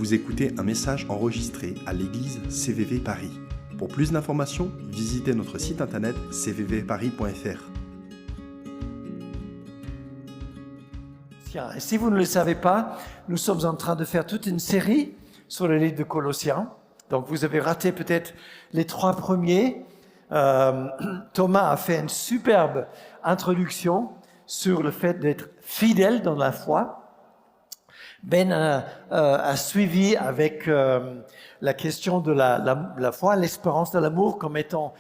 Vous écoutez un message enregistré à l'église CVV Paris. Pour plus d'informations, visitez notre site internet cvvparis.fr. Et si vous ne le savez pas, nous sommes en train de faire toute une série sur le livre de Colossiens. Donc vous avez raté peut-être les 3 premiers. Thomas a fait une superbe introduction sur le fait d'être fidèle dans la foi. Ben a suivi avec la question de la foi, l'espérance de l'amour comme étant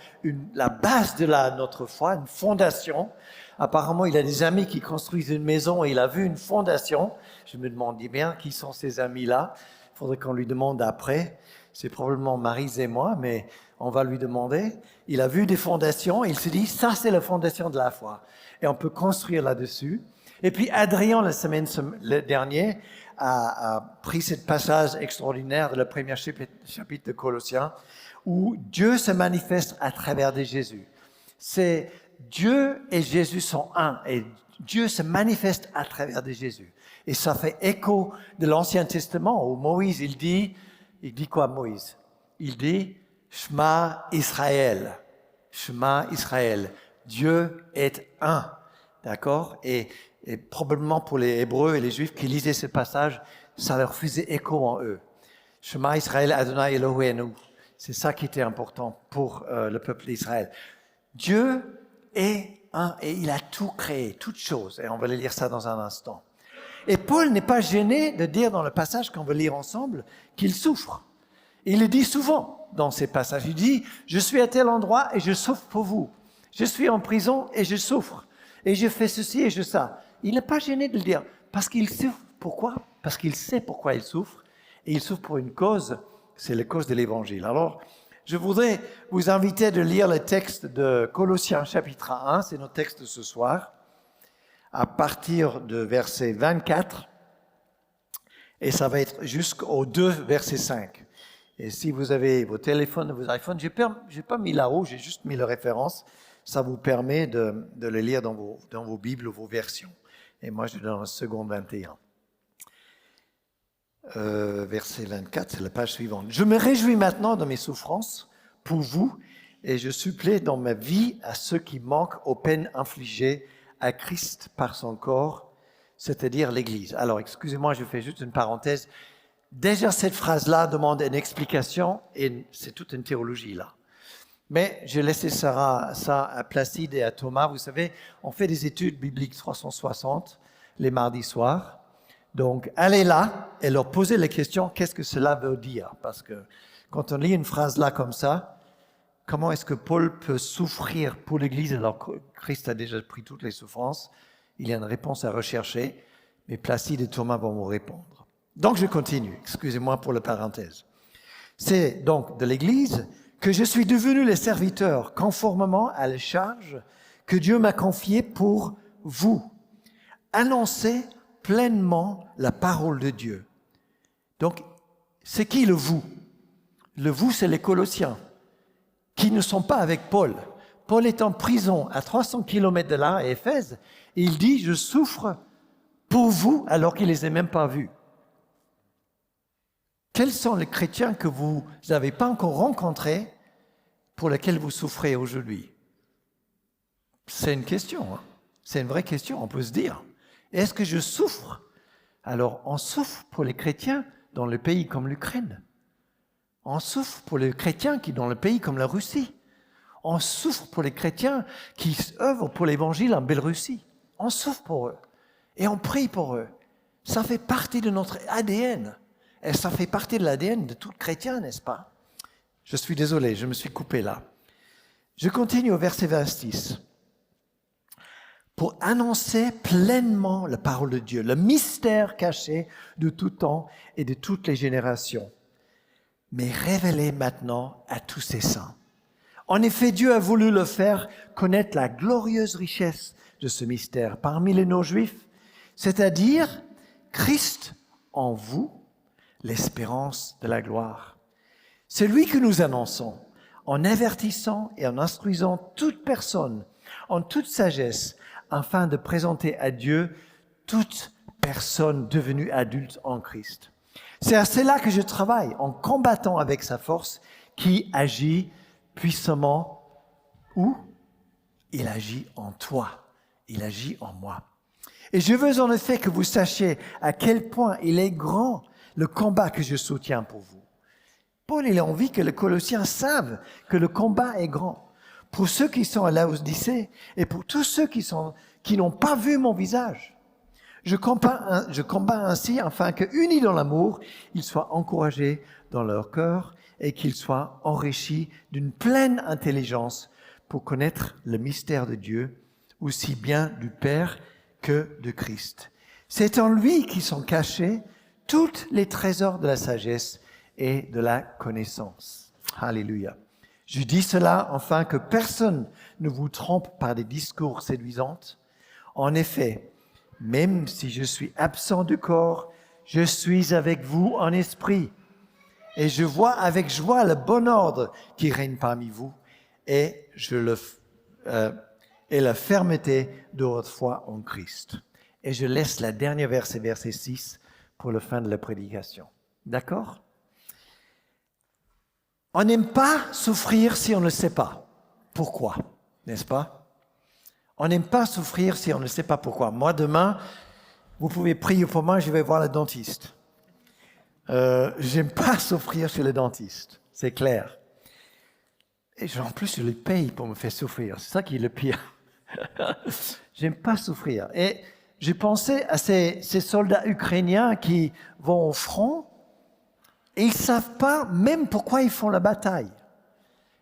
la base de notre foi, une fondation. Apparemment, il a des amis qui construisent une maison et il a vu une fondation. Je me demandais bien qui sont ces amis-là. Il faudrait qu'on lui demande après. C'est probablement Maryse et moi, mais on va lui demander. Il a vu des fondations et il se dit, ça c'est la fondation de la foi. Et on peut construire là-dessus. Et puis Adrien, la semaine dernière, a pris ce passage extraordinaire de le premier chapitre de Colossiens, où Dieu se manifeste à travers de Jésus. C'est Dieu et Jésus sont un, et Dieu se manifeste à travers de Jésus. Et ça fait écho de l'Ancien Testament, où Moïse, il dit quoi Moïse? Il dit, Shema Israël. Shema Israël. Dieu est un. D'accord? Et probablement pour les Hébreux et les Juifs qui lisaient ce passage, ça leur faisait écho en eux. Shema Israël Adonai Eloheinu. C'est ça qui était important pour le peuple d'Israël. Dieu est un et il a tout créé, toutes choses. Et on va lire ça dans un instant. Et Paul n'est pas gêné de dire dans le passage qu'on va lire ensemble qu'il souffre. Il le dit souvent dans ces passages. Il dit, je suis à tel endroit et je souffre pour vous. Je suis en prison et je souffre. Et je fais ceci et je ça. Il n'est pas gêné de le dire, parce qu'il souffre. Pourquoi? Parce qu'il sait pourquoi il souffre, et il souffre pour une cause, c'est la cause de l'Évangile. Alors, je voudrais vous inviter de lire le texte de Colossiens chapitre 1, c'est notre texte de ce soir, à partir de verset 24, et ça va être jusqu'au 2, verset 5. Et si vous avez vos téléphones, vos iPhones, j'ai pas mis là-haut, j'ai juste mis la référence. Ça vous permet de le lire dans vos Bibles ou vos versions. Et moi, je donne la seconde 21. Verset 24, c'est la page suivante. « Je me réjouis maintenant de mes souffrances pour vous, et je supplée dans ma vie à ceux qui manquent aux peines infligées à Christ par son corps, c'est-à-dire l'Église. » Alors, excusez-moi, je fais juste une parenthèse. Déjà, cette phrase-là demande une explication, et c'est toute une théologie là. Mais j'ai laissé ça à Placide et à Thomas. Vous savez, on fait des études bibliques 360 les mardis soirs. Donc, allez là et leur posez la question, qu'est-ce que cela veut dire? Parce que quand on lit une phrase là comme ça, comment est-ce que Paul peut souffrir pour l'Église alors que Christ a déjà pris toutes les souffrances? Il y a une réponse à rechercher, mais Placide et Thomas vont vous répondre. Donc, je continue. Excusez-moi pour la parenthèse. C'est donc de l'Église que je suis devenu le serviteur conformément à la charge que Dieu m'a confiée pour vous. Annoncer pleinement la parole de Dieu. Donc, c'est qui le vous? Le vous, c'est les Colossiens, qui ne sont pas avec Paul. Paul est en prison à 300 km de là, à Éphèse, et il dit, je souffre pour vous, alors qu'il ne les a même pas vus. Quels sont les chrétiens que vous n'avez pas encore rencontrés pour lesquels vous souffrez aujourd'hui? C'est une question, hein? C'est une vraie question, on peut se dire. Est-ce que je souffre? Alors, on souffre pour les chrétiens dans le pays comme l'Ukraine. On souffre pour les chrétiens qui dans le pays comme la Russie. On souffre pour les chrétiens qui œuvrent pour l'Évangile en Biélorussie. On souffre pour eux et on prie pour eux. Ça fait partie de notre ADN. Et ça fait partie de l'ADN de tout chrétien, n'est-ce pas? Je suis désolé, je me suis coupé là. Je continue au verset 26. Pour annoncer pleinement la parole de Dieu, le mystère caché de tout temps et de toutes les générations, mais révélé maintenant à tous ses saints. En effet, Dieu a voulu le faire connaître la glorieuse richesse de ce mystère parmi les non-juifs, c'est-à-dire Christ en vous, l'espérance de la gloire. C'est lui que nous annonçons, en avertissant et en instruisant toute personne, en toute sagesse, afin de présenter à Dieu toute personne devenue adulte en Christ. C'est à cela que je travaille, en combattant avec sa force qui agit puissamment. Où? Il agit en toi. Il agit en moi. Et je veux en effet que vous sachiez à quel point il est grand le combat que je soutiens pour vous. Paul, il a envie que les Colossiens savent que le combat est grand. Pour ceux qui sont à Laodicée et pour tous ceux qui n'ont pas vu mon visage. Je combats ainsi afin que, unis dans l'amour, ils soient encouragés dans leur cœur et qu'ils soient enrichis d'une pleine intelligence pour connaître le mystère de Dieu, aussi bien du Père que de Christ. C'est en lui qui sont cachés tous les trésors de la sagesse et de la connaissance. Alléluia. Je dis cela afin que personne ne vous trompe par des discours séduisants. En effet, même si je suis absent du corps, je suis avec vous en esprit. Et je vois avec joie le bon ordre qui règne parmi vous et la fermeté de votre foi en Christ. Et je laisse la dernière verset 6, pour la fin de la prédication. D'accord? On n'aime pas souffrir si on ne sait pas pourquoi, n'est-ce pas? On n'aime pas souffrir si on ne sait pas pourquoi. Moi, demain, vous pouvez prier pour moi, je vais voir le dentiste. J'aime pas souffrir chez le dentiste, c'est clair. Et en plus, je le paye pour me faire souffrir. C'est ça qui est le pire. J'aime pas souffrir. Et j'ai pensé à ces soldats ukrainiens qui vont au front et ils ne savent pas même pourquoi ils font la bataille.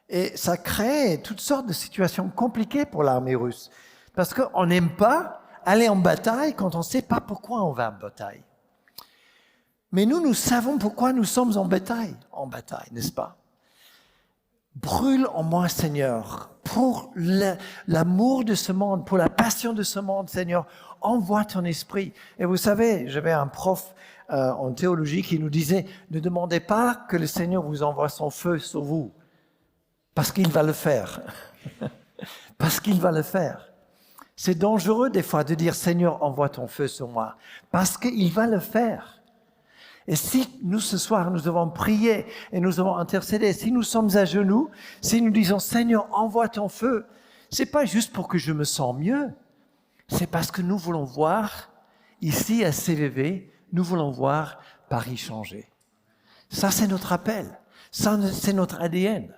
Et ça crée toutes sortes de situations compliquées pour l'armée russe. Parce qu'on n'aime pas aller en bataille quand on ne sait pas pourquoi on va en bataille. Mais nous savons pourquoi nous sommes en bataille, n'est-ce pas? Brûle en moi, Seigneur, pour l'amour de ce monde, pour la passion de ce monde, Seigneur, envoie ton esprit. Et vous savez, j'avais un prof en théologie qui nous disait, ne demandez pas que le Seigneur vous envoie son feu sur vous, parce qu'il va le faire. Parce qu'il va le faire. C'est dangereux des fois de dire, Seigneur, envoie ton feu sur moi, parce qu'il va le faire. Et si nous, ce soir, nous avons prié et nous avons intercédé, si nous sommes à genoux, si nous disons, Seigneur, envoie ton feu, c'est pas juste pour que je me sente mieux, c'est parce que nous voulons voir, ici à CVV, nous voulons voir Paris changer. Ça, c'est notre appel. Ça, c'est notre ADN.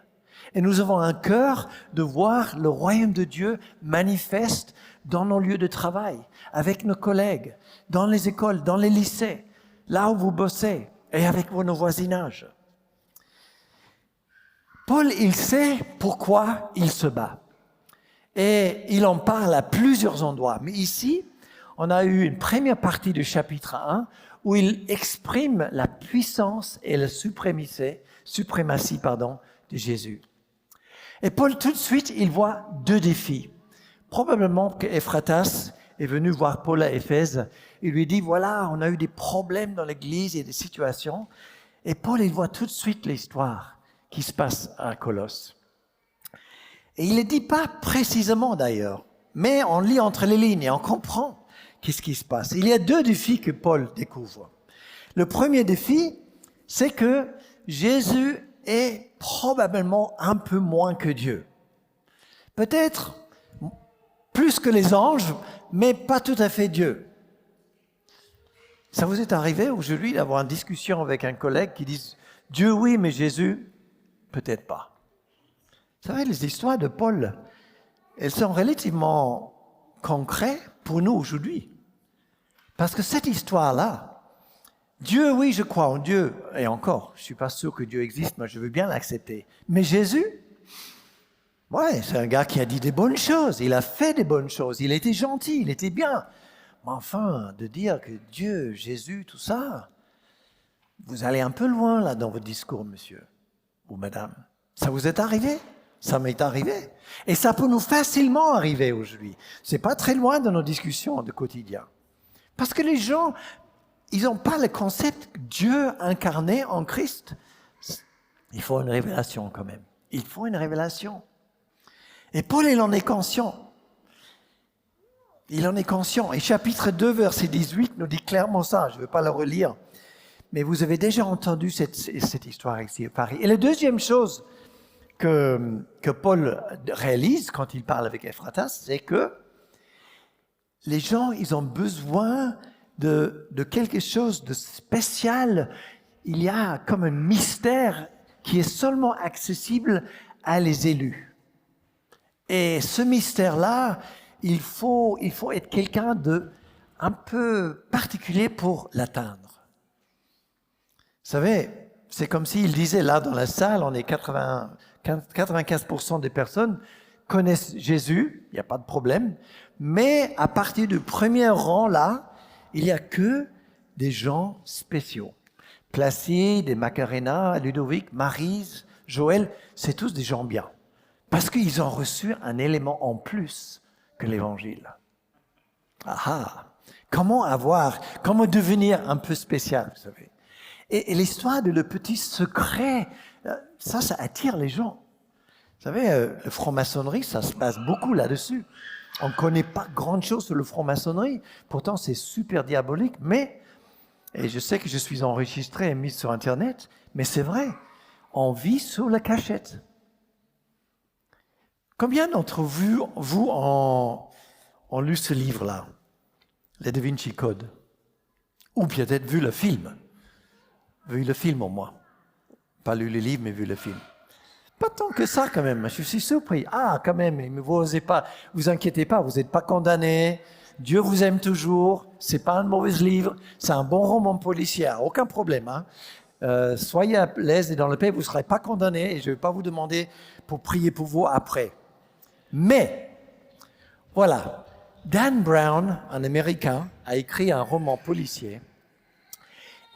Et nous avons un cœur de voir le royaume de Dieu manifeste dans nos lieux de travail, avec nos collègues, dans les écoles, dans les lycées, là où vous bossez et avec nos voisinages. Paul, il sait pourquoi il se bat. Et il en parle à plusieurs endroits. Mais ici, on a eu une première partie du chapitre 1 où il exprime la puissance et la suprématie de Jésus. Et Paul, tout de suite, il voit deux défis. Probablement que Ephratas est venu voir Paul à Éphèse. Il lui dit, voilà, on a eu des problèmes dans l'église et des situations. Et Paul, il voit tout de suite l'histoire qui se passe à Colosse. Et il ne dit pas précisément d'ailleurs, mais on lit entre les lignes et on comprend qu'est-ce qui se passe. Il y a deux défis que Paul découvre. Le premier défi, c'est que Jésus est probablement un peu moins que Dieu. Peut-être plus que les anges, mais pas tout à fait Dieu. Ça vous est arrivé aujourd'hui d'avoir une discussion avec un collègue qui dit « Dieu oui, mais Jésus, peut-être pas ». Vous savez, les histoires de Paul, elles sont relativement concrètes pour nous aujourd'hui. Parce que cette histoire-là, Dieu, oui, je crois en Dieu, et encore, je ne suis pas sûr que Dieu existe, mais je veux bien l'accepter. Mais Jésus, ouais, c'est un gars qui a dit des bonnes choses, il a fait des bonnes choses, il était gentil, il était bien. Mais enfin, de dire que Dieu, Jésus, tout ça, vous allez un peu loin là dans votre discours, monsieur ou madame. Ça vous est arrivé? Ça m'est arrivé. Et ça peut nous facilement arriver aujourd'hui. C'est pas très loin de nos discussions de quotidien. Parce que les gens, ils n'ont pas le concept Dieu incarné en Christ. Il faut une révélation quand même. Il faut une révélation. Et Paul, il en est conscient. Il en est conscient. Et chapitre 2, verset 18 nous dit clairement ça. Je ne vais pas le relire. mais vous avez déjà entendu cette histoire ici à Paris. Et la deuxième chose que Paul réalise quand il parle avec Ephrata, c'est que les gens, ils ont besoin de quelque chose de spécial. Il y a comme un mystère qui est seulement accessible à les élus. Et ce mystère-là, il faut être quelqu'un de un peu particulier pour l'atteindre. Vous savez, c'est comme s'il disait là dans la salle, on est 95% des personnes connaissent Jésus, il n'y a pas de problème, mais à partir du premier rang là, il n'y a que des gens spéciaux. Placide, Macarena, Ludovic, Maryse, Joël, c'est tous des gens bien. Parce qu'ils ont reçu un élément en plus que l'Évangile. Comment devenir un peu spécial, vous savez. Et l'histoire de le petit secret, ça attire les gens. Vous savez, la franc-maçonnerie, ça se passe beaucoup là-dessus. On ne connaît pas grand-chose sur la franc-maçonnerie. Pourtant, c'est super diabolique. Et je sais que je suis enregistré et mis sur Internet, mais c'est vrai, on vit sous la cachette. Combien d'entre vous ont lu ce livre-là, le Da Vinci Code? Ou peut-être vu le film. Vu le film au moins. Pas lu le livre, mais vu le film. Pas tant que ça quand même, je suis surpris. Quand même, mais vous inquiétez pas, vous n'êtes pas condamnés. Dieu vous aime toujours, c'est pas un mauvais livre, c'est un bon roman policier, aucun problème. Soyez à l'aise et dans le paix, vous ne serez pas condamnés et je ne vais pas vous demander pour prier pour vous après. Mais, voilà, Dan Brown, un Américain, a écrit un roman policier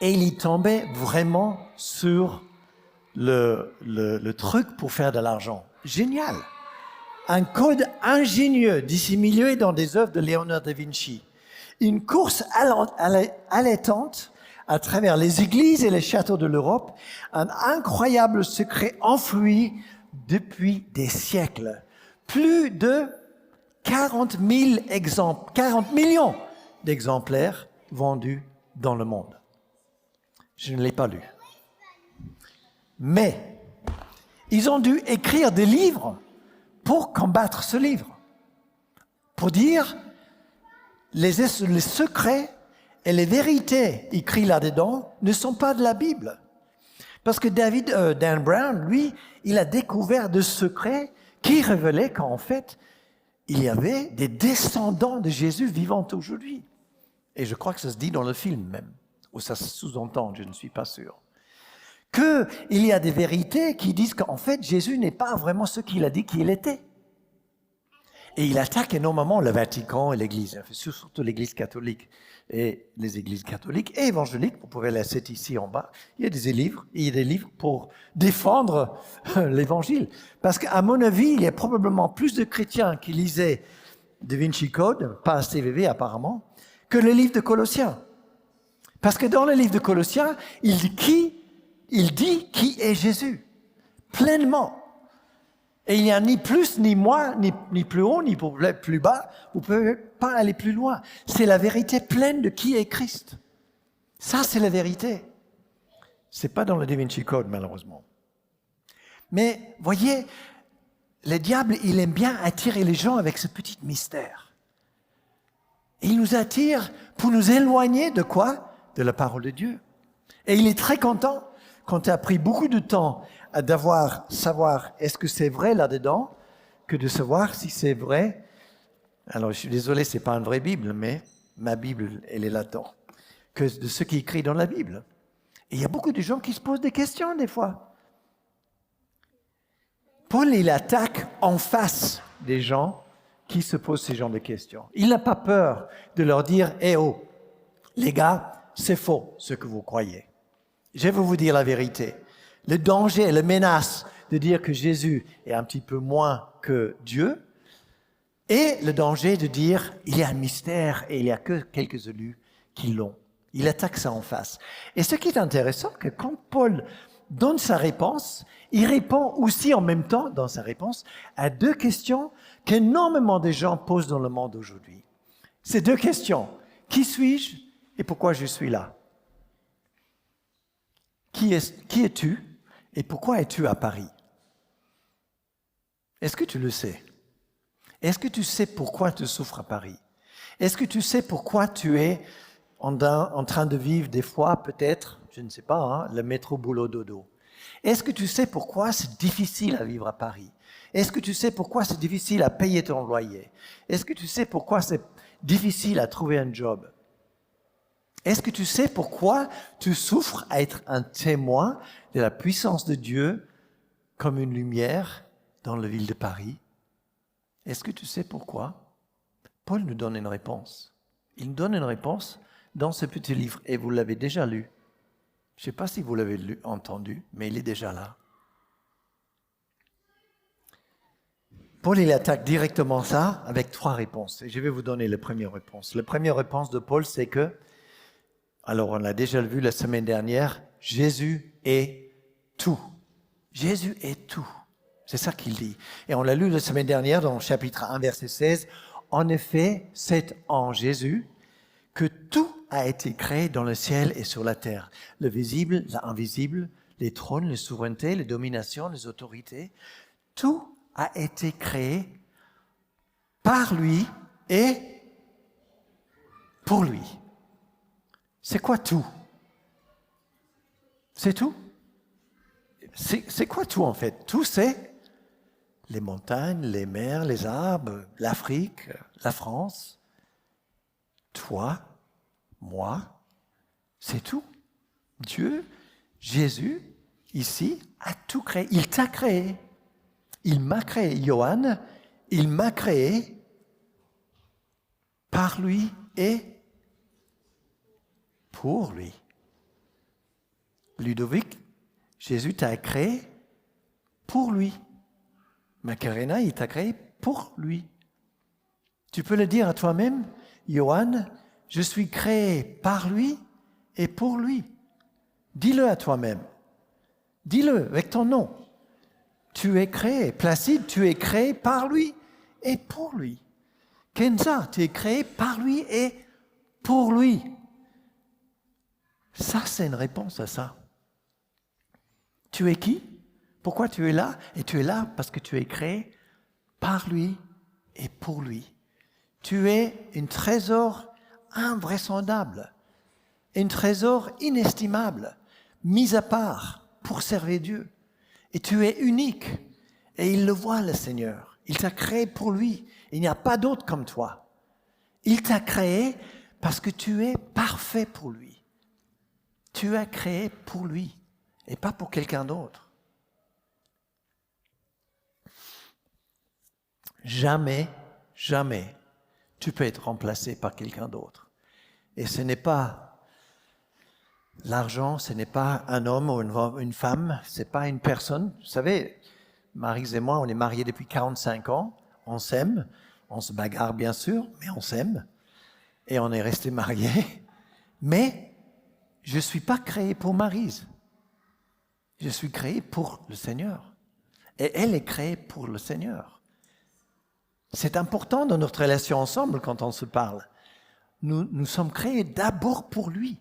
et il y tombait vraiment sur le truc pour faire de l'argent. Génial! Un code ingénieux dissimulé dans des œuvres de Léonard da Vinci. Une course allaitante à travers les églises et les châteaux de l'Europe. Un incroyable secret enfoui depuis des siècles. Plus de 40 millions d'exemplaires vendus dans le monde. Je ne l'ai pas lu. Mais ils ont dû écrire des livres pour combattre ce livre. Pour dire les secrets et les vérités écrites là-dedans ne sont pas de la Bible. Parce que Dan Brown, lui, il a découvert des secrets qui révélaient qu'en fait, il y avait des descendants de Jésus vivant aujourd'hui. Et je crois que ça se dit dans le film même, ou ça se sous-entend, je ne suis pas sûr. Qu'il y a des vérités qui disent qu'en fait, Jésus n'est pas vraiment ce qu'il a dit qu'il était. Et il attaque énormément le Vatican et l'Église, surtout l'Église catholique. Et les églises catholiques et évangéliques, vous pouvez la citer ici en bas, il y a des livres pour défendre l'Évangile. Parce qu'à mon avis, il y a probablement plus de chrétiens qui lisaient Da Vinci Code, pas CVV apparemment, que le livre de Colossiens. Parce que dans le livre de Colossiens, il dit qui est Jésus, pleinement. Et il n'y a ni plus, ni moins, ni plus haut, ni plus bas. Vous ne pouvez pas aller plus loin. C'est la vérité pleine de qui est Christ. Ça, c'est la vérité. Ce n'est pas dans le Da Vinci Code, malheureusement. Mais, voyez, le diable, il aime bien attirer les gens avec ce petit mystère. Et il nous attire pour nous éloigner de quoi? De la parole de Dieu. Et il est très content quand tu as pris beaucoup de temps à savoir est-ce que c'est vrai là-dedans, que de savoir si c'est vrai. Alors, je suis désolé, c'est pas une vraie Bible, mais ma Bible, elle est là-dedans. Que de ce qui est écrit dans la Bible. Et il y a beaucoup de gens qui se posent des questions, des fois. Paul, il attaque en face des gens qui se posent ces genres de questions. Il n'a pas peur de leur dire « oh, les gars, c'est faux ce que vous croyez. Je vais vous dire la vérité. Le danger, la menace de dire que Jésus est un petit peu moins que Dieu, et le danger de dire il y a un mystère et il n'y a que quelques élus qui l'ont. Il attaque ça en face. Et ce qui est intéressant, c'est que quand Paul donne sa réponse, il répond aussi en même temps, dans sa réponse, à deux questions qu'énormément de gens posent dans le monde aujourd'hui. Ces deux questions, qui suis-je et pourquoi je suis là? Qui es-tu et pourquoi es-tu à Paris? Est-ce que tu le sais? Est-ce que tu sais pourquoi tu souffres à Paris? Est-ce que tu sais pourquoi tu es en train de vivre des fois, peut-être, je ne sais pas, le métro boulot dodo? Est-ce que tu sais pourquoi c'est difficile à vivre à Paris? Est-ce que tu sais pourquoi c'est difficile à payer ton loyer? Est-ce que tu sais pourquoi c'est difficile à trouver un job? Est-ce que tu sais pourquoi tu souffres à être un témoin de la puissance de Dieu comme une lumière dans la ville de Paris? Est-ce que tu sais pourquoi? Paul nous donne une réponse. Il nous donne une réponse dans ce petit livre, et vous l'avez déjà lu. Je ne sais pas si vous l'avez entendu, mais il est déjà là. Paul, il attaque directement ça avec 3 réponses. Et je vais vous donner la première réponse. La première réponse de Paul, c'est que, alors on l'a déjà vu la semaine dernière, Jésus est tout. Jésus est tout. C'est ça qu'il dit. Et on l'a lu la semaine dernière dans le chapitre 1, verset 16. En effet, c'est en Jésus que tout a été créé dans le ciel et sur la terre. Le visible, l'invisible, les trônes, les souverainetés, les dominations, les autorités. Tout a été créé par lui et pour lui. C'est quoi tout? C'est tout? C'est quoi tout en fait? Tout c'est les montagnes, les mers, les arbres, l'Afrique, la France. Toi, moi, c'est tout. Dieu, Jésus, ici, a tout créé. Il t'a créé. Il m'a créé. Johan, il m'a créé par lui et pour lui. Ludovic, Jésus t'a créé pour lui. Macarena, il t'a créé pour lui. Tu peux le dire à toi-même, Johan, je suis créé par lui et pour lui. Dis-le à toi-même. Dis-le avec ton nom. Tu es créé. Placide, tu es créé par lui et pour lui. Kenza, tu es créé par lui et pour lui. Ça, c'est une réponse à ça. Tu es qui? Pourquoi tu es là? Et tu es là parce que tu es créé par lui et pour lui. Tu es un trésor invraisemblable, un trésor inestimable, mis à part pour servir Dieu. Et tu es unique. Et il le voit, le Seigneur. Il t'a créé pour lui. Il n'y a pas d'autre comme toi. Il t'a créé parce que tu es parfait pour lui. Tu es créé pour lui et pas pour quelqu'un d'autre. Jamais, jamais, tu peux être remplacé par quelqu'un d'autre. Et ce n'est pas l'argent, ce n'est pas un homme ou une femme, ce n'est pas une personne. Vous savez, Maryse et moi, on est mariés depuis 45 ans, on s'aime, on se bagarre bien sûr, mais on s'aime. Et on est restés mariés. Mais je ne suis pas créé pour Maryse. Je suis créé pour le Seigneur. Et elle est créée pour le Seigneur. C'est important dans notre relation ensemble quand on se parle. Nous sommes créés d'abord pour lui.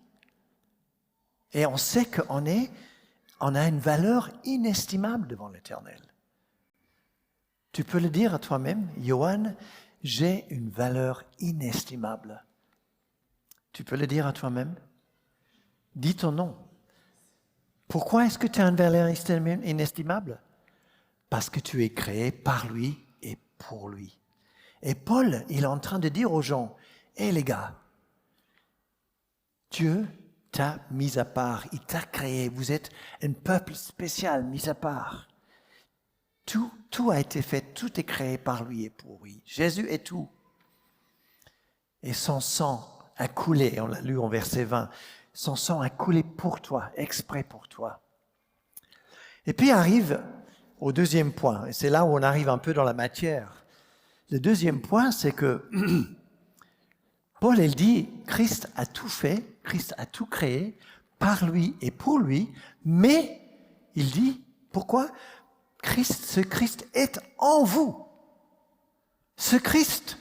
Et on sait qu'on a une valeur inestimable devant l'Éternel. Tu peux le dire à toi-même, Johan, j'ai une valeur inestimable. Tu peux le dire à toi-même? Dis ton nom. Pourquoi est-ce que tu as une valeur inestimable? Parce que tu es créé par lui et pour lui. Et Paul, il est en train de dire aux gens, hé les gars, Dieu t'a mis à part, il t'a créé, vous êtes un peuple spécial mis à part. Tout a été fait, tout est créé par lui et pour lui. Jésus est tout. Et son sang a coulé, on l'a lu en verset 20, son sang a coulé pour toi, exprès pour toi. Et puis arrive au deuxième point, et c'est là où on arrive un peu dans la matière. Le deuxième point, c'est que Paul, il dit, Christ a tout fait, Christ a tout créé, par lui et pour lui, mais il dit, pourquoi? Ce Christ est en vous. Ce Christ,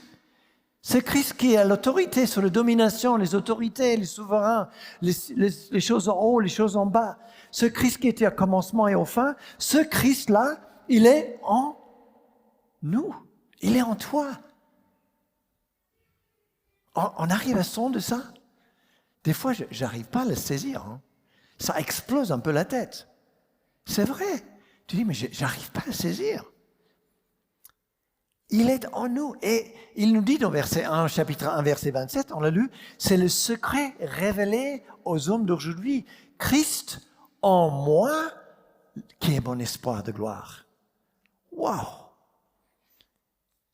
Ce Christ qui a l'autorité sur la domination, les autorités, les souverains, les choses en haut, les choses en bas. Ce Christ qui était au commencement et au fin, ce Christ-là, il est en nous. Il est en toi. On arrive à son de ça. Des fois, je n'arrive pas à le saisir. Hein. Ça explose un peu la tête. C'est vrai. Tu dis, mais j'arrive pas à le saisir. Il est en nous. Et il nous dit dans verset 1, chapitre 1, verset 27, on l'a lu, c'est le secret révélé aux hommes d'aujourd'hui. Christ en moi, qui est mon espoir de gloire. Wow!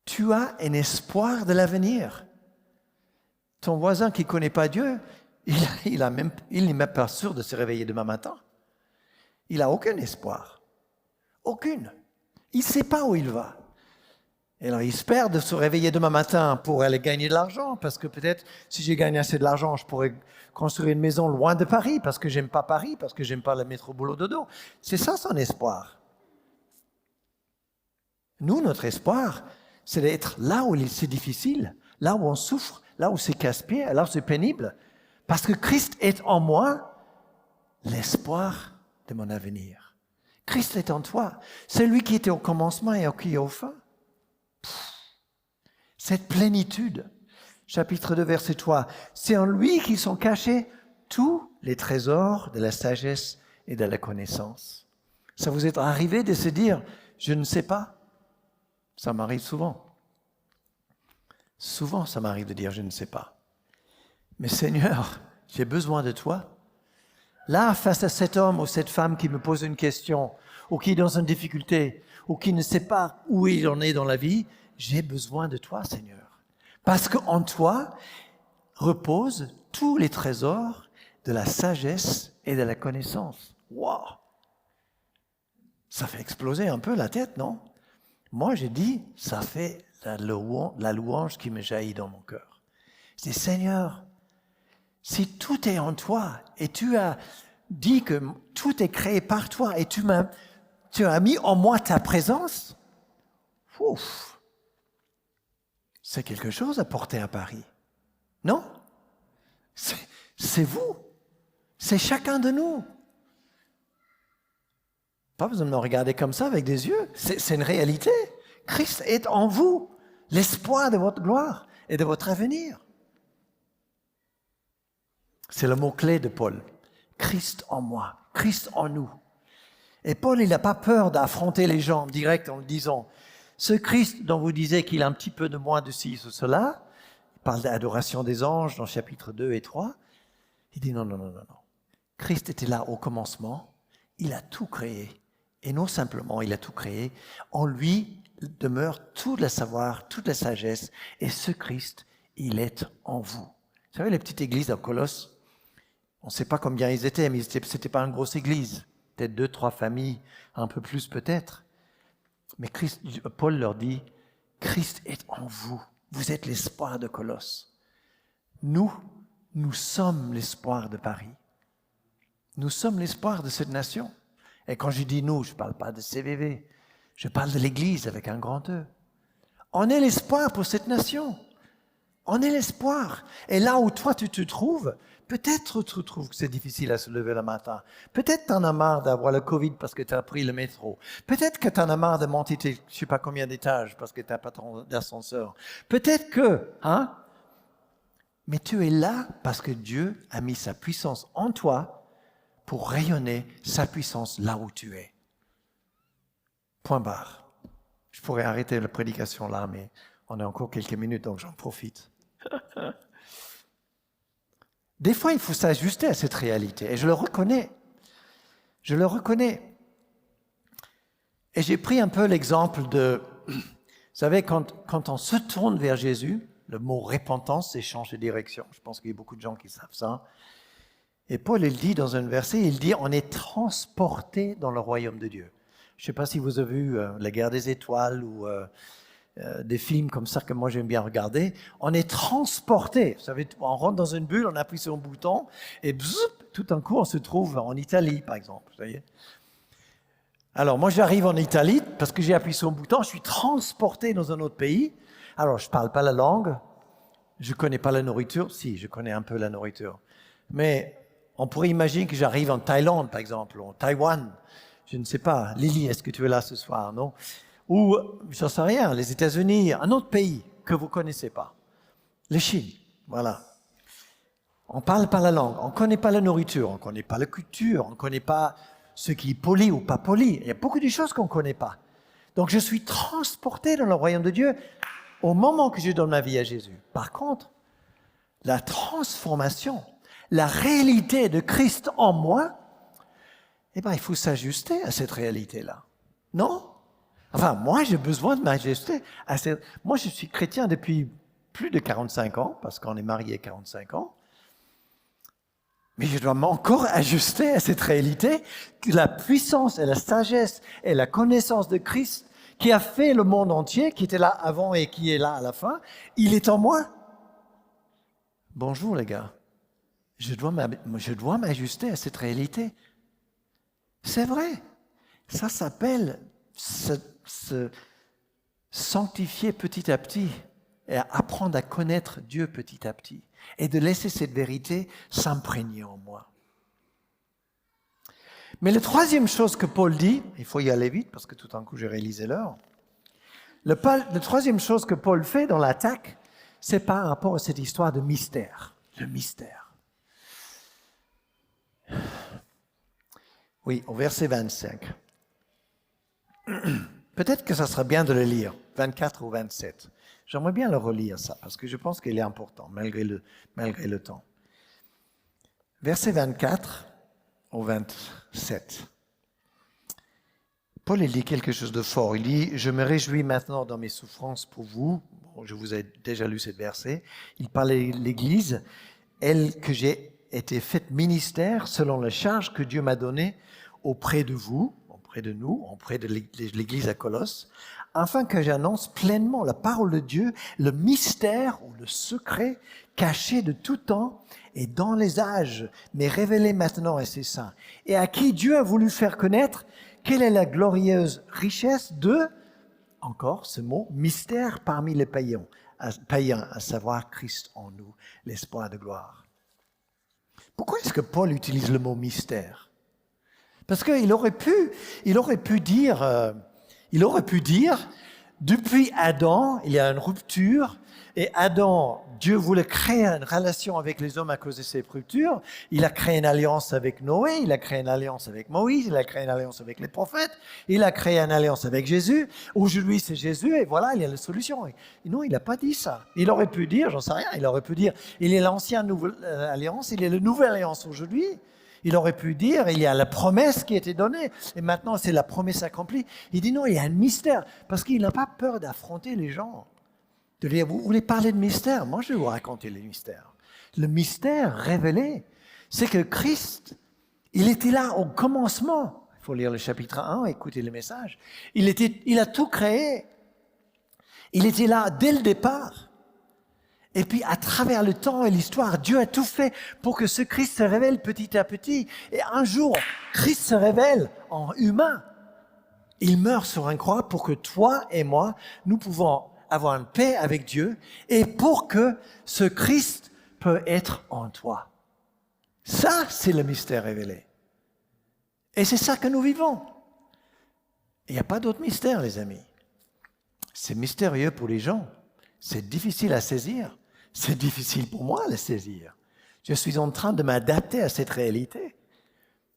Tu as un espoir de l'avenir. Ton voisin qui ne connaît pas Dieu, il n'est même pas sûr de se réveiller demain matin. Il n'a aucun espoir. Aucune. Il ne sait pas où il va. Et alors, il espère de se réveiller demain matin pour aller gagner de l'argent, parce que peut-être, si j'ai gagné assez de l'argent, je pourrais construire une maison loin de Paris, parce que j'aime pas Paris, parce que j'aime pas le métro boulot dodo. C'est ça son espoir. Nous, notre espoir, c'est d'être là où c'est difficile, là où on souffre, là où c'est casse-pied, là où c'est pénible, parce que Christ est en moi, l'espoir de mon avenir. Christ est en toi. C'est lui qui était au commencement et qui est au fin. Cette plénitude, chapitre 2, verset 3, c'est en lui qu'ils sont cachés tous les trésors de la sagesse et de la connaissance. Ça vous est arrivé de se dire, je ne sais pas? Ça m'arrive souvent. Souvent, ça m'arrive de dire, je ne sais pas. Mais Seigneur, j'ai besoin de toi. Là, face à cet homme ou cette femme qui me pose une question, ou qui est dans une difficulté, ou qui ne sait pas où il en est dans la vie, j'ai besoin de toi, Seigneur. Parce qu'en toi reposent tous les trésors de la sagesse et de la connaissance. Wow! Ça fait exploser un peu la tête, non? Moi, j'ai dit, ça fait la louange qui me jaillit dans mon cœur. Je dis, Seigneur, si tout est en toi, et tu as dit que tout est créé par toi, et tu as mis en moi ta présence, ouf! C'est quelque chose à porter à Paris. Non? C'est vous. C'est chacun de nous. Pas besoin de me regarder comme ça avec des yeux. C'est une réalité. Christ est en vous, l'espoir de votre gloire et de votre avenir. C'est le mot-clé de Paul. Christ en moi, Christ en nous. Et Paul, il n'a pas peur d'affronter les gens direct en le disant, ce Christ dont vous disiez qu'il a un petit peu de moins de ci ou cela, il parle d'adoration des anges dans chapitres 2 et 3, il dit non. Christ était là au commencement, il a tout créé. Et non simplement il a tout créé, en lui demeure tout le savoir, toute la sagesse, et ce Christ, il est en vous. Vous savez, les petites églises à Colosse, on ne sait pas combien ils étaient, mais ce n'était pas une grosse église, peut-être 2-3 familles, un peu plus peut-être. Mais Paul leur dit, Christ est en vous. Vous êtes l'espoir de Colosse. Nous sommes l'espoir de Paris. Nous sommes l'espoir de cette nation. Et quand je dis nous, je ne parle pas de CVV. Je parle de l'Église avec un grand E. On est l'espoir pour cette nation. On est l'espoir. Et là où toi tu te trouves, peut-être tu trouves que c'est difficile à se lever le matin. Peut-être tu en as marre d'avoir le Covid parce que tu as pris le métro. Peut-être que tu en as marre de monter je ne sais pas combien d'étages parce que tu n'as pas d'ascenseur. Peut-être que, mais tu es là parce que Dieu a mis sa puissance en toi pour rayonner sa puissance là où tu es. Point barre. Je pourrais arrêter la prédication là, mais on a encore quelques minutes, donc j'en profite. Des fois, il faut s'ajuster à cette réalité, et je le reconnais. Je le reconnais. Et j'ai pris un peu l'exemple de... Vous savez, quand on se tourne vers Jésus, le mot repentance, c'est changer de direction. Je pense qu'il y a beaucoup de gens qui savent ça. Et Paul, il dit dans un verset, il dit, on est transporté dans le royaume de Dieu. Je ne sais pas si vous avez vu La Guerre des Étoiles ou des films comme ça que moi j'aime bien regarder. On est transporté. Vous savez, on rentre dans une bulle, on appuie sur un bouton et bzzz, tout d'un coup on se trouve en Italie, par exemple. Vous voyez. Alors moi j'arrive en Italie parce que j'ai appuyé sur un bouton, je suis transporté dans un autre pays. Alors je ne parle pas la langue, Je ne connais pas la nourriture. Si, je connais un peu la nourriture. Mais on pourrait imaginer que j'arrive en Thaïlande, par exemple, ou en Taïwan. Je ne sais pas. Lily, est-ce que tu es là ce soir, non? Ou, je ne sais rien, les États-Unis, un autre pays que vous ne connaissez pas. La Chine, voilà. On ne parle pas la langue, on ne connaît pas la nourriture, on ne connaît pas la culture, on ne connaît pas ce qui est poli ou pas poli. Il y a beaucoup de choses qu'on ne connaît pas. Donc je suis transporté dans le royaume de Dieu au moment que je donne ma vie à Jésus. Par contre, la transformation, la réalité de Christ en moi, eh bien, il faut s'ajuster à cette réalité-là. Non? Enfin, moi, j'ai besoin de m'ajuster à cette... Moi, je suis chrétien depuis plus de 45 ans, parce qu'on est mariés 45 ans. Mais je dois encore ajuster à cette réalité que la puissance et la sagesse et la connaissance de Christ qui a fait le monde entier, qui était là avant et qui est là à la fin, il est en moi. Bonjour les gars, je dois m'ajuster à cette réalité. C'est vrai, ça s'appelle se sanctifier petit à petit et apprendre à connaître Dieu petit à petit et de laisser cette vérité s'imprégner en moi. Mais la troisième chose que Paul dit, il faut y aller vite parce que tout d'un coup j'ai réalisé l'heure, la troisième chose que Paul fait dans l'attaque, c'est par rapport à cette histoire de mystère. Le mystère. Oui, au verset 25. Peut-être que ça serait bien de le lire, 24 ou 27. J'aimerais bien le relire, ça, parce que je pense qu'il est important, malgré le temps. Verset 24 au 27. Paul, il dit quelque chose de fort. Il dit « Je me réjouis maintenant dans mes souffrances pour vous. » Bon, je vous ai déjà lu ce verset. Il parlait de l'Église, elle que j'ai été faite ministère selon la charge que Dieu m'a donnée auprès de vous, auprès de nous, auprès de l'Église à Colosse, afin que j'annonce pleinement la parole de Dieu, le mystère ou le secret caché de tout temps et dans les âges, mais révélé maintenant à ses saints, et à qui Dieu a voulu faire connaître quelle est la glorieuse richesse de, encore ce mot, mystère parmi les païens, à savoir Christ en nous, l'espoir de gloire. Pourquoi est-ce que Paul utilise le mot mystère? Parce qu'il aurait pu dire, depuis Adam, il y a une rupture, et Adam, Dieu voulait créer une relation avec les hommes à cause de cette rupture. Il a créé une alliance avec Noé, il a créé une alliance avec Moïse, il a créé une alliance avec les prophètes, il a créé une alliance avec Jésus. Aujourd'hui, c'est Jésus, et voilà, il y a la solution. Et non, il n'a pas dit ça. Il aurait pu dire, j'en sais rien, il aurait pu dire, il est l'ancienne alliance, il est la nouvelle alliance aujourd'hui. Il aurait pu dire, il y a la promesse qui a été donnée, et maintenant c'est la promesse accomplie. Il dit non, il y a un mystère, parce qu'il n'a pas peur d'affronter les gens. De dire, vous voulez parler de mystère? Moi, je vais vous raconter le mystère. Le mystère révélé, c'est que Christ, il était là au commencement. Il faut lire le chapitre 1, écouter le message. Il a tout créé. Il était là dès le départ. Et puis, à travers le temps et l'histoire, Dieu a tout fait pour que ce Christ se révèle petit à petit. Et un jour, Christ se révèle en humain. Il meurt sur une croix pour que toi et moi, nous pouvons avoir une paix avec Dieu et pour que ce Christ peut être en toi. Ça, c'est le mystère révélé. Et c'est ça que nous vivons. Il n'y a pas d'autre mystère, les amis. C'est mystérieux pour les gens. C'est difficile à saisir. C'est difficile pour moi à le saisir. Je suis en train de m'adapter à cette réalité.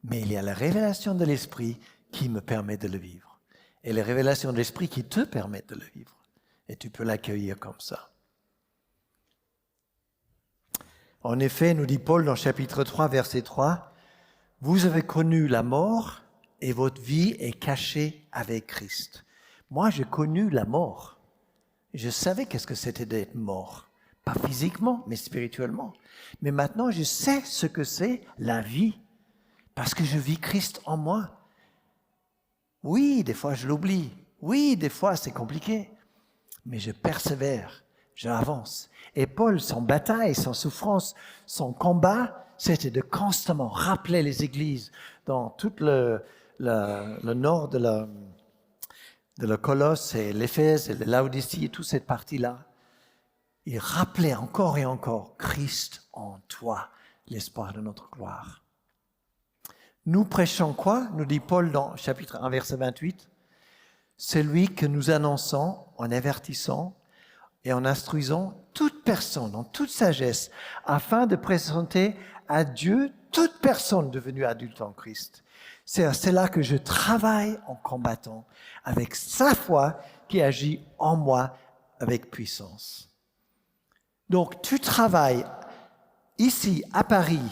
Mais il y a la révélation de l'Esprit qui me permet de le vivre. Et la révélation de l'Esprit qui te permet de le vivre. Et tu peux l'accueillir comme ça. En effet, nous dit Paul dans chapitre 3, verset 3, « Vous avez connu la mort et votre vie est cachée avec Christ. » Moi, j'ai connu la mort. Je savais qu'est-ce que c'était d'être mort. Pas physiquement, mais spirituellement. Mais maintenant, je sais ce que c'est la vie. Parce que je vis Christ en moi. Oui, des fois, je l'oublie. Oui, des fois, c'est compliqué. Mais je persévère, j'avance. Et Paul, son bataille, son souffrance, son combat, c'était de constamment rappeler les églises dans tout le nord de la Colosse et l'Éphèse et la Laodicée et toute cette partie-là. il rappelait encore et encore, Christ en toi, l'espoir de notre gloire. Nous prêchons quoi? Nous dit Paul dans chapitre 1, verset 28. Celui que nous annonçons en avertissant et en instruisant toute personne en toute sagesse, afin de présenter à Dieu toute personne devenue adulte en Christ. C'est à cela que je travaille en combattant avec sa foi qui agit en moi avec puissance. Donc tu travailles ici à Paris,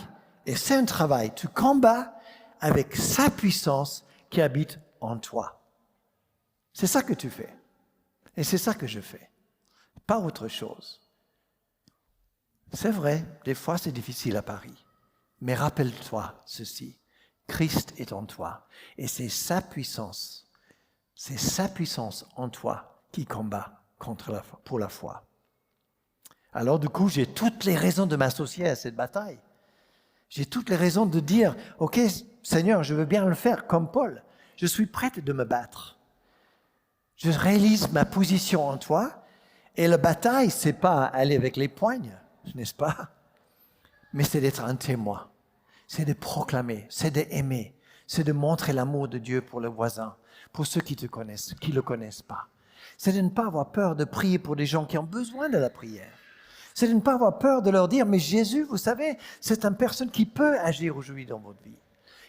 et c'est un travail, tu combats avec sa puissance qui habite en toi. C'est ça que tu fais. Et c'est ça que je fais. Pas autre chose. C'est vrai, des fois c'est difficile à Paris. Mais rappelle-toi ceci. Christ est en toi. Et c'est sa puissance en toi qui combat pour la foi. Alors du coup, j'ai toutes les raisons de m'associer à cette bataille. J'ai toutes les raisons de dire, ok, Seigneur, je veux bien le faire comme Paul. Je suis prête de me battre. Je réalise ma position en toi. Et la bataille, c'est pas aller avec les poignes, n'est-ce pas? Mais c'est d'être un témoin. C'est de proclamer, c'est d'aimer, c'est de montrer l'amour de Dieu pour le voisin, pour ceux qui te connaissent, qui ne le connaissent pas. C'est de ne pas avoir peur de prier pour des gens qui ont besoin de la prière. C'est de ne pas avoir peur de leur dire, mais Jésus, vous savez, c'est une personne qui peut agir aujourd'hui dans votre vie.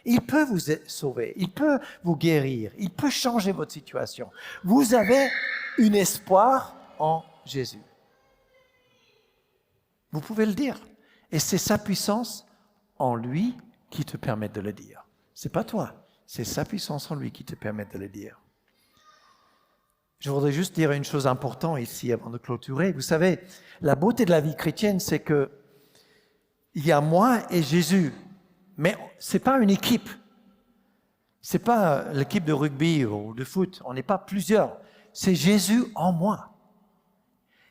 Il peut vous sauver, il peut vous guérir, il peut changer votre situation. Vous avez un espoir en Jésus. Vous pouvez le dire. Et c'est sa puissance en lui qui te permet de le dire. C'est pas toi, c'est sa puissance en lui qui te permet de le dire. Je voudrais juste dire une chose importante ici avant de clôturer. Vous savez, la beauté de la vie chrétienne, c'est que il y a moi et Jésus. Mais c'est pas une équipe. C'est pas l'équipe de rugby ou de foot. On n'est pas plusieurs. C'est Jésus en moi.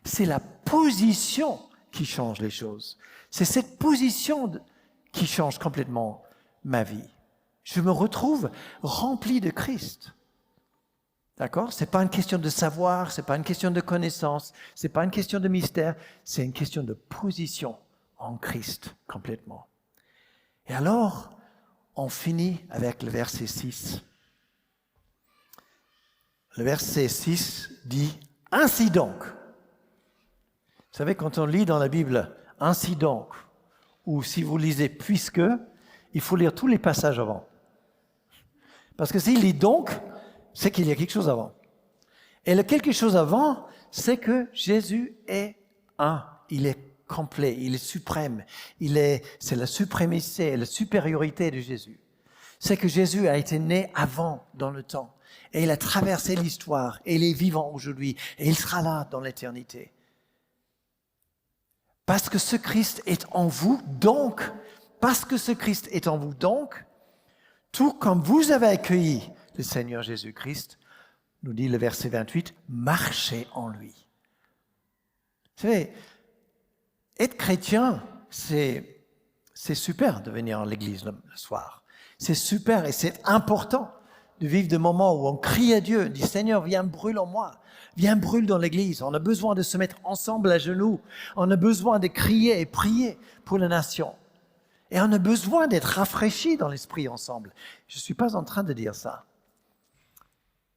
C'est la position qui change les choses. C'est cette position qui change complètement ma vie. Je me retrouve rempli de Christ. D'accord? C'est pas une question de savoir, c'est pas une question de connaissance, c'est pas une question de mystère, c'est une question de position en Christ complètement. Et alors, on finit avec le verset 6. Le verset 6 dit « Ainsi donc ». Vous savez, quand on lit dans la Bible « Ainsi donc », ou si vous lisez « Puisque », il faut lire tous les passages avant. Parce que s'il lit « Donc », c'est qu'il y a quelque chose avant. Et le quelque chose avant, c'est que Jésus est un. Il est complet, il est suprême. C'est la suprématie et la supériorité de Jésus. C'est que Jésus a été né avant dans le temps. Et il a traversé l'histoire. Et il est vivant aujourd'hui. Et il sera là dans l'éternité. Parce que ce Christ est en vous, donc, tout comme vous avez accueilli le Seigneur Jésus-Christ, nous dit le verset 28, marchez en lui. Vous savez, être chrétien, c'est super de venir à l'église le soir. C'est super et c'est important de vivre des moments où on crie à Dieu, dit Seigneur, viens brûle en moi, viens brûle dans l'église. On a besoin de se mettre ensemble à genoux. On a besoin de crier et prier pour la nation. Et on a besoin d'être rafraîchis dans l'esprit ensemble. Je ne suis pas en train de dire ça.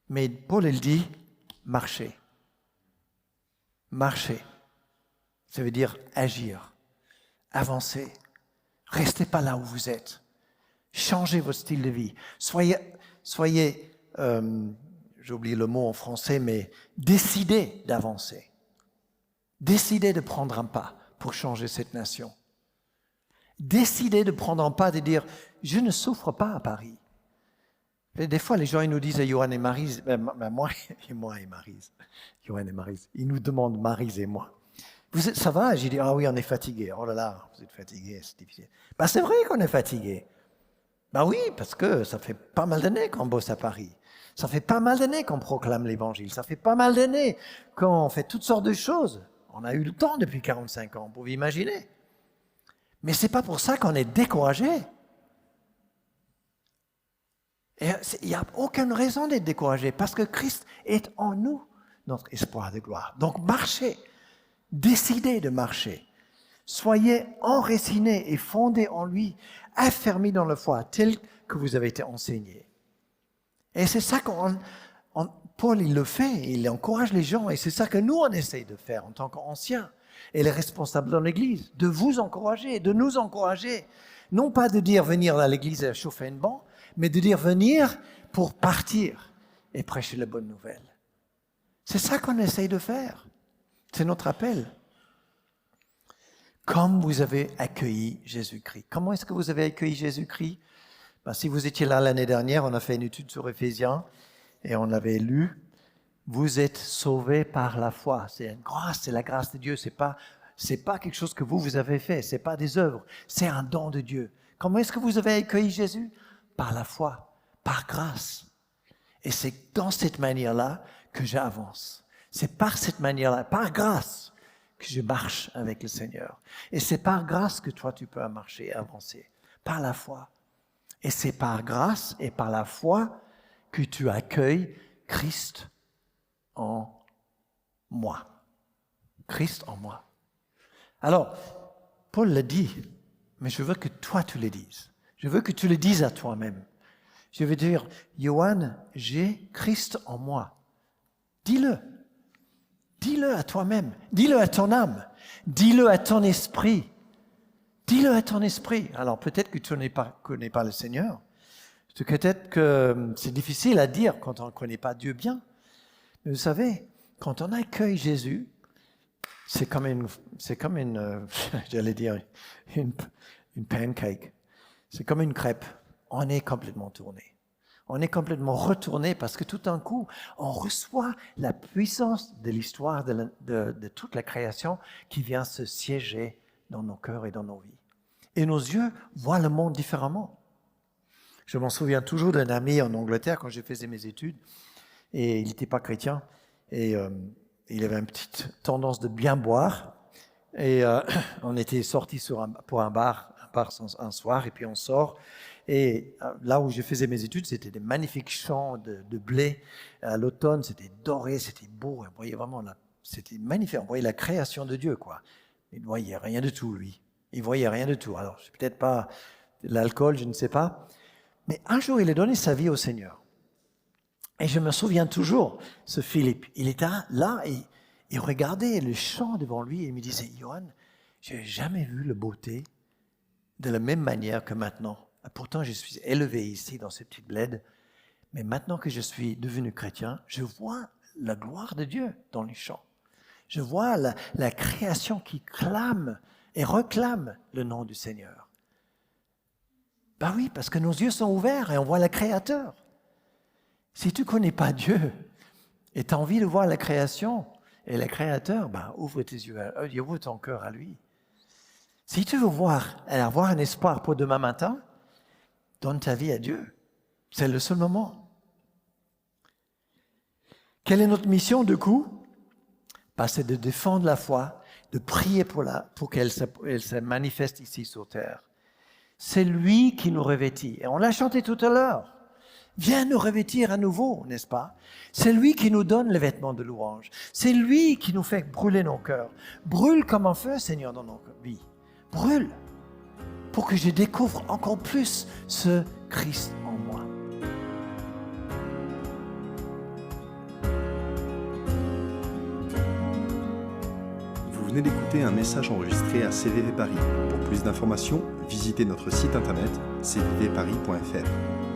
Mais Paul, il dit, marchez. Marchez. Ça veut dire agir, avancer. Restez pas là où vous êtes. Changez votre style de vie. Soyez j'ai oublié le mot en français, mais décidez d'avancer. Décidez de prendre un pas pour changer cette nation. Décidez de prendre un pas, de dire, je ne souffre pas à Paris. Et des fois, les gens ils nous disent à Johan et Maryse, moi et Maryse, Johan et Maryse, ils nous demandent, Maryse et moi, ça va? J'ai dit, ah oui, on est fatigué. Oh là là, vous êtes fatigué, c'est difficile. C'est vrai qu'on est fatigué. Oui, parce que ça fait pas mal d'années qu'on bosse à Paris. Ça fait pas mal d'années qu'on proclame l'Évangile. Ça fait pas mal d'années qu'on fait toutes sortes de choses. On a eu le temps depuis 45 ans, vous pouvez imaginer. Mais c'est pas pour ça qu'on est découragé. Et il n'y a aucune raison d'être découragé, parce que Christ est en nous, notre espoir de gloire. Donc marchez. Décidez de marcher. Soyez enracinés et fondés en lui, affermis dans la foi, tel que vous avez été enseignés. Et c'est ça Paul, il le fait, il encourage les gens, et c'est ça que nous, on essaye de faire en tant qu'anciens et les responsables dans l'Église, de vous encourager, de nous encourager. Non pas de dire venir à l'Église et chauffer une banc, mais de dire venir pour partir et prêcher la bonne nouvelle. C'est ça qu'on essaye de faire. C'est notre appel. Comme vous avez accueilli Jésus-Christ. Comment est-ce que vous avez accueilli Jésus-Christ? Si vous étiez là l'année dernière, on a fait une étude sur Éphésiens et on l'avait lu. Vous êtes sauvés par la foi. C'est une grâce, c'est la grâce de Dieu. C'est pas quelque chose que vous avez fait. C'est pas des œuvres. C'est un don de Dieu. Comment est-ce que vous avez accueilli Jésus? Par la foi, par grâce. Et c'est dans cette manière-là que j'avance. C'est par cette manière-là, par grâce, que je marche avec le Seigneur. Et c'est par grâce que toi, tu peux marcher et avancer. Par la foi. Et c'est par grâce et par la foi que tu accueilles Christ en moi. Christ en moi. Alors, Paul le dit, mais je veux que toi, tu le dises. Je veux que tu le dises à toi-même. Je veux dire, Johan, j'ai Christ en moi. Dis-le. Dis-le à toi-même. Dis-le à ton âme. Dis-le à ton esprit. Dis-le à ton esprit. Alors peut-être que tu ne connais pas le Seigneur. Peut-être que c'est difficile à dire quand on ne connaît pas Dieu bien. Mais vous savez, quand on accueille Jésus, c'est comme une j'allais dire, une pancake. C'est comme une crêpe. On est complètement tourné. On est complètement retourné parce que tout d'un coup, on reçoit la puissance de l'histoire de toute la création qui vient se siéger dans nos cœurs et dans nos vies. Et nos yeux voient le monde différemment. Je m'en souviens toujours d'un ami en Angleterre quand je faisais mes études et il n'était pas chrétien et il avait une petite tendance de bien boire et on était sortis pour un bar un soir et puis on sort. Et là où je faisais mes études, c'était des magnifiques champs de blé. À l'automne, c'était doré, c'était beau. On voyait vraiment c'était magnifique. On voyait la création de Dieu, quoi. Il ne voyait rien du tout, lui. Il ne voyait rien du tout. Alors, c'est peut-être pas l'alcool, je ne sais pas. Mais un jour, il a donné sa vie au Seigneur. Et je me souviens toujours, ce Philippe, il était là et il regardait le champ devant lui et il me disait, Johan, je n'ai jamais vu la beauté de la même manière que maintenant. Pourtant, je suis élevé ici dans ce petit bled, mais maintenant que je suis devenu chrétien, je vois la gloire de Dieu dans les champs. Je vois la création qui clame et réclame le nom du Seigneur. Ben oui, parce que nos yeux sont ouverts et on voit le Créateur. Si tu ne connais pas Dieu et tu as envie de voir la création et le Créateur, ben ouvre tes yeux, ouvre ton cœur à lui. Si tu veux avoir un espoir pour demain matin, donne ta vie à Dieu. C'est le seul moment. Quelle est notre mission du coup? C'est de défendre la foi, de prier pour qu'elle se manifeste ici sur terre. C'est lui qui nous revêtit. Et on l'a chanté tout à l'heure. Viens nous revêtir à nouveau, n'est-ce pas? C'est lui qui nous donne les vêtements de louange. C'est lui qui nous fait brûler nos cœurs. Brûle comme un feu, Seigneur, dans nos vies. Brûle. Pour que je découvre encore plus ce Christ en moi. Vous venez d'écouter un message enregistré à CVV Paris. Pour plus d'informations, visitez notre site internet cvvparis.fr.